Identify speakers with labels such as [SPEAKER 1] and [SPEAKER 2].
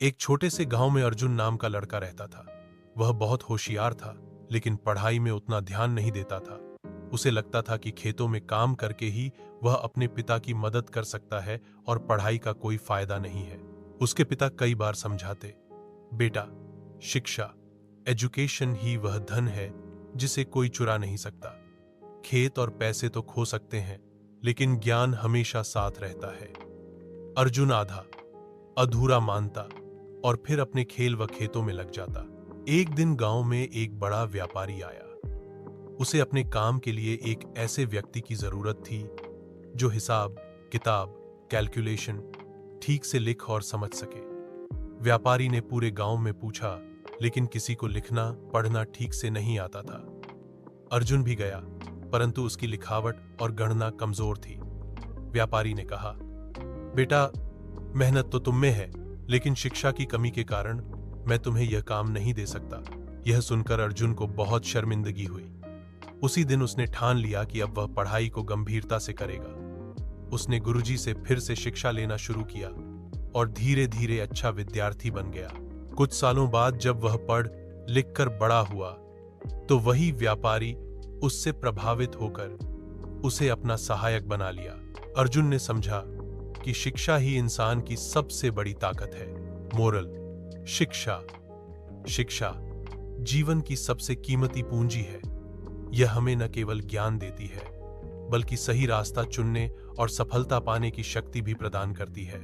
[SPEAKER 1] एक छोटे से गांव में अर्जुन नाम का लड़का रहता था। वह बहुत होशियार था, लेकिन पढ़ाई में उतना ध्यान नहीं देता था। उसे लगता था कि खेतों में काम करके ही वह अपने पिता की मदद कर सकता है और पढ़ाई का कोई फायदा नहीं है। उसके पिता कई बार समझाते, बेटा, शिक्षा, एजुकेशन ही वह धन है जिसे कोई चुरा नहीं सकता। खेत और पैसे तो खो सकते हैं, लेकिन ज्ञान हमेशा साथ रहता है। अर्जुन आधा अधूरा मानता और फिर अपने खेल व खेतों में लग जाता। एक दिन गांव में एक बड़ा व्यापारी आया। उसे अपने काम के लिए एक ऐसे व्यक्ति की जरूरत थी जो हिसाब किताब, कैलकुलेशन ठीक से लिख और समझ सके। व्यापारी ने पूरे गांव में पूछा, लेकिन किसी को लिखना पढ़ना ठीक से नहीं आता था। अर्जुन भी गया, परंतु उसकी लिखावट और गणना कमजोर थी। व्यापारी ने कहा, बेटा, मेहनत तो तुम में है, लेकिन शिक्षा की कमी के कारण मैं तुम्हें यह काम नहीं दे सकता। यह सुनकर अर्जुन को बहुत शर्मिंदगी हुई। उसी दिन उसने ठान लिया कि अब वह पढ़ाई को गंभीरता से करेगा। उसने गुरुजी से फिर से शिक्षा लेना शुरू किया और धीरे धीरे अच्छा विद्यार्थी बन गया। कुछ सालों बाद जब वह पढ़ लिख कर बड़ा हुआ, तो वही व्यापारी उससे प्रभावित होकर उसे अपना सहायक बना लिया। अर्जुन ने समझा कि शिक्षा ही इंसान की सबसे बड़ी ताकत है। मोरल: शिक्षा शिक्षा जीवन की सबसे कीमती पूंजी है। यह हमें न केवल ज्ञान देती है, बल्कि सही रास्ता चुनने और सफलता पाने की शक्ति भी प्रदान करती है।